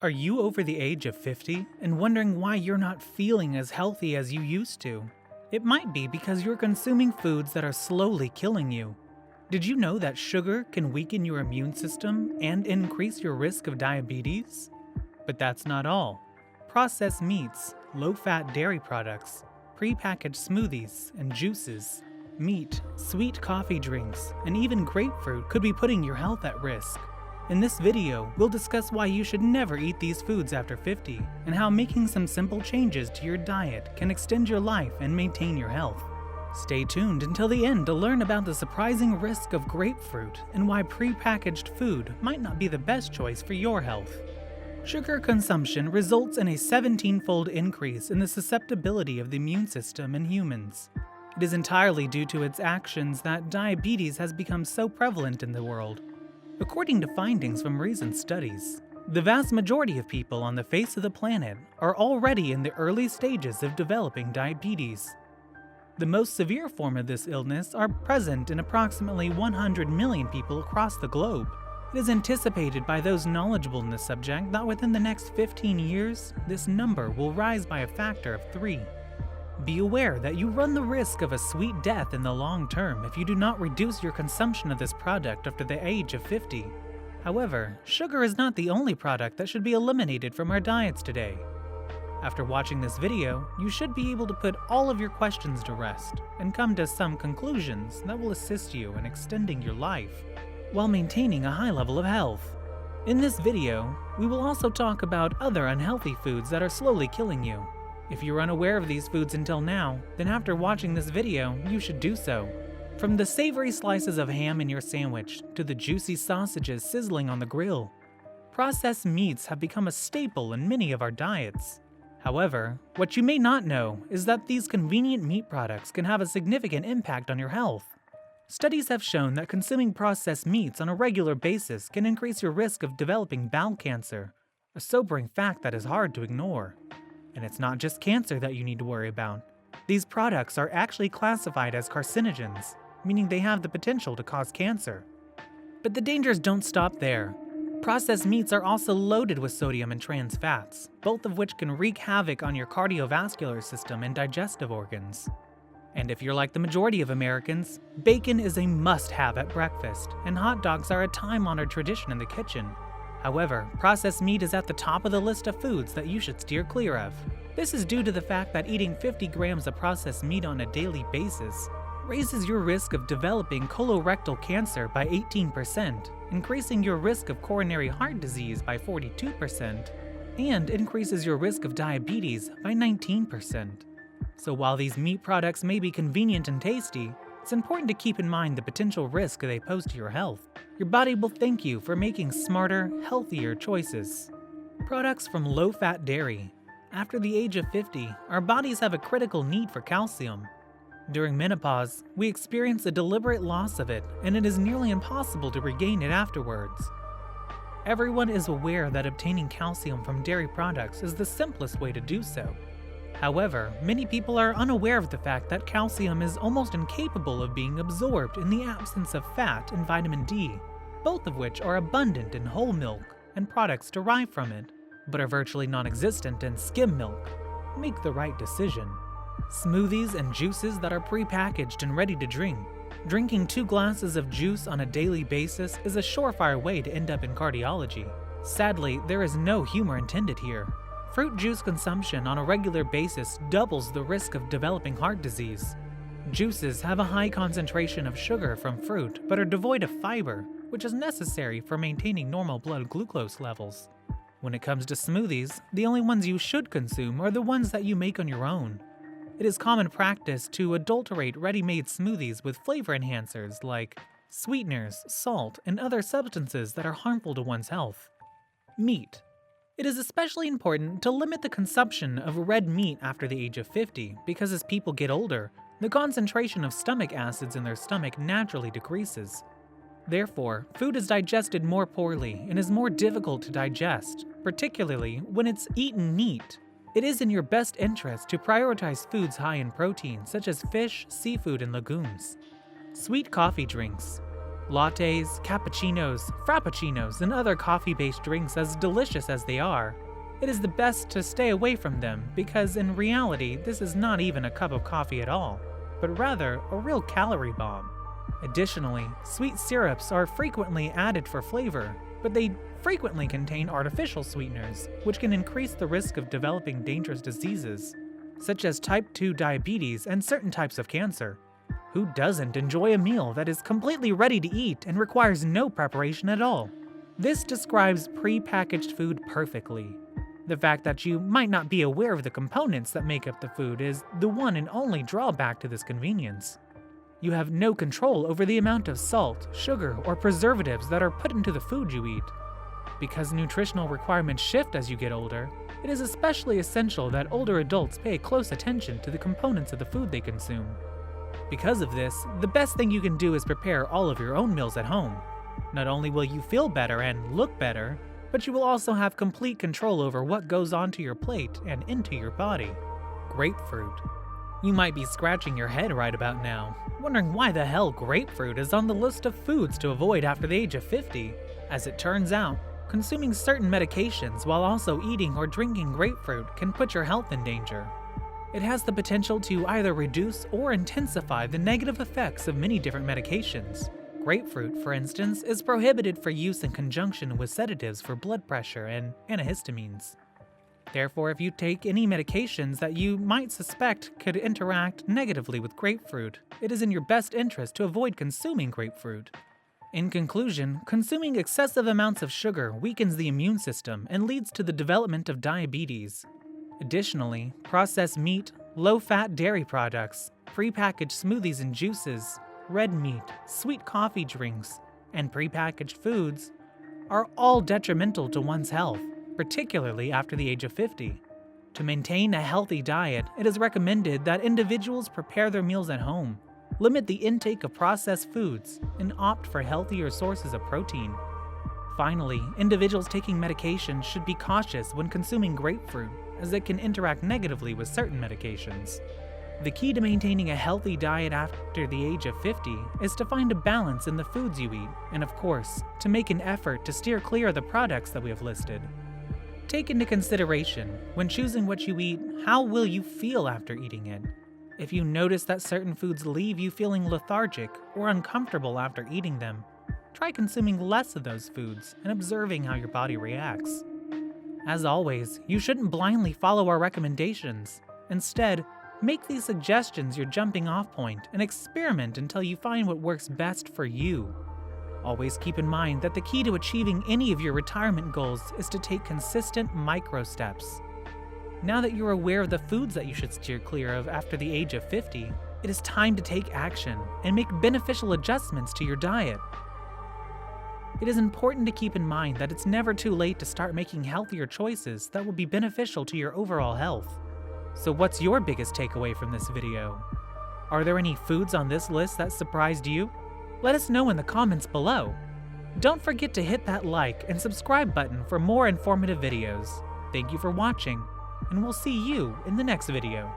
Are you over the age of 50 and wondering why you're not feeling as healthy as you used to? It might be because you're consuming foods that are slowly killing you. Did you know that sugar can weaken your immune system and increase your risk of diabetes? But that's not all. Processed meats, low-fat dairy products, prepackaged smoothies and juices, meat, sweet coffee drinks, and even grapefruit could be putting your health at risk. In this video, we'll discuss why you should never eat these foods after 50, and how making some simple changes to your diet can extend your life and maintain your health. Stay tuned until the end to learn about the surprising risk of grapefruit and why prepackaged food might not be the best choice for your health. Sugar consumption results in a 17-fold increase in the susceptibility of the immune system in humans. It is entirely due to its actions that diabetes has become so prevalent in the world. According to findings from recent studies, the vast majority of people on the face of the planet are already in the early stages of developing diabetes. The most severe form of this illness are present in approximately 100 million people across the globe. It is anticipated by those knowledgeable in the subject that within the next 15 years, this number will rise by a factor of 3. Be aware that you run the risk of a sweet death in the long term if you do not reduce your consumption of this product after the age of 50. However, sugar is not the only product that should be eliminated from our diets today. After watching this video, you should be able to put all of your questions to rest and come to some conclusions that will assist you in extending your life while maintaining a high level of health. In this video, we will also talk about other unhealthy foods that are slowly killing you. If you're unaware of these foods until now, then after watching this video, you should do so. From the savory slices of ham in your sandwich to the juicy sausages sizzling on the grill, processed meats have become a staple in many of our diets. However, what you may not know is that these convenient meat products can have a significant impact on your health. Studies have shown that consuming processed meats on a regular basis can increase your risk of developing bowel cancer, a sobering fact that is hard to ignore. And it's not just cancer that you need to worry about. These products are actually classified as carcinogens, meaning they have the potential to cause cancer. But the dangers don't stop there. Processed meats are also loaded with sodium and trans fats, both of which can wreak havoc on your cardiovascular system and digestive organs. And if you're like the majority of Americans, bacon is a must-have at breakfast, and hot dogs are a time-honored tradition in the kitchen. However, processed meat is at the top of the list of foods that you should steer clear of. This is due to the fact that eating 50 grams of processed meat on a daily basis raises your risk of developing colorectal cancer by 18%, increasing your risk of coronary heart disease by 42%, and increases your risk of diabetes by 19%. So while these meat products may be convenient and tasty, it's important to keep in mind the potential risk they pose to your health. Your body will thank you for making smarter, healthier choices. Products from low-fat dairy. After the age of 50, our bodies have a critical need for calcium. During menopause, we experience a deliberate loss of it, and it is nearly impossible to regain it afterwards. Everyone is aware that obtaining calcium from dairy products is the simplest way to do so. However, many people are unaware of the fact that calcium is almost incapable of being absorbed in the absence of fat and vitamin D, both of which are abundant in whole milk and products derived from it, but are virtually non-existent in skim milk. Make the right decision. Smoothies and juices that are prepackaged and ready to drink. Drinking 2 glasses of juice on a daily basis is a surefire way to end up in cardiology. Sadly, there is no humor intended here. Fruit juice consumption on a regular basis doubles the risk of developing heart disease. Juices have a high concentration of sugar from fruit but are devoid of fiber, which is necessary for maintaining normal blood glucose levels. When it comes to smoothies, the only ones you should consume are the ones that you make on your own. It is common practice to adulterate ready-made smoothies with flavor enhancers like sweeteners, salt, and other substances that are harmful to one's health. Meat. It is especially important to limit the consumption of red meat after the age of 50 because as people get older, the concentration of stomach acids in their stomach naturally decreases. Therefore, food is digested more poorly and is more difficult to digest, particularly when it's eaten neat. It is in your best interest to prioritize foods high in protein such as fish, seafood, and legumes. Sweet coffee drinks. Lattes, cappuccinos, frappuccinos, and other coffee-based drinks, as delicious as they are, it is the best to stay away from them because in reality this is not even a cup of coffee at all, but rather a real calorie bomb. Additionally, sweet syrups are frequently added for flavor, but they frequently contain artificial sweeteners, which can increase the risk of developing dangerous diseases, such as type 2 diabetes and certain types of cancer. Who doesn't enjoy a meal that is completely ready to eat and requires no preparation at all? This describes pre-packaged food perfectly. The fact that you might not be aware of the components that make up the food is the one and only drawback to this convenience. You have no control over the amount of salt, sugar, or preservatives that are put into the food you eat. Because nutritional requirements shift as you get older, it is especially essential that older adults pay close attention to the components of the food they consume. Because of this, the best thing you can do is prepare all of your own meals at home. Not only will you feel better and look better, but you will also have complete control over what goes onto your plate and into your body. Grapefruit. You might be scratching your head right about now, wondering why the hell grapefruit is on the list of foods to avoid after the age of 50. As it turns out, consuming certain medications while also eating or drinking grapefruit can put your health in danger. It has the potential to either reduce or intensify the negative effects of many different medications. Grapefruit, for instance, is prohibited for use in conjunction with sedatives for blood pressure and antihistamines. Therefore, if you take any medications that you might suspect could interact negatively with grapefruit, it is in your best interest to avoid consuming grapefruit. In conclusion, consuming excessive amounts of sugar weakens the immune system and leads to the development of diabetes. Additionally, processed meat, low-fat dairy products, prepackaged smoothies and juices, red meat, sweet coffee drinks, and prepackaged foods are all detrimental to one's health, particularly after the age of 50. To maintain a healthy diet, it is recommended that individuals prepare their meals at home, limit the intake of processed foods, and opt for healthier sources of protein. Finally, individuals taking medication should be cautious when consuming grapefruit, as it can interact negatively with certain medications. The key to maintaining a healthy diet after the age of 50 is to find a balance in the foods you eat, and of course, to make an effort to steer clear of the products that we have listed. Take into consideration, when choosing what you eat, how will you feel after eating it? If you notice that certain foods leave you feeling lethargic or uncomfortable after eating them, try consuming less of those foods and observing how your body reacts. As always, you shouldn't blindly follow our recommendations. Instead, make these suggestions your jumping off point and experiment until you find what works best for you. Always keep in mind that the key to achieving any of your retirement goals is to take consistent micro steps. Now that you're aware of the foods that you should steer clear of after the age of 50, it is time to take action and make beneficial adjustments to your diet. It is important to keep in mind that it's never too late to start making healthier choices that will be beneficial to your overall health. So what's your biggest takeaway from this video? Are there any foods on this list that surprised you? Let us know in the comments below. Don't forget to hit that like and subscribe button for more informative videos. Thank you for watching, and we'll see you in the next video.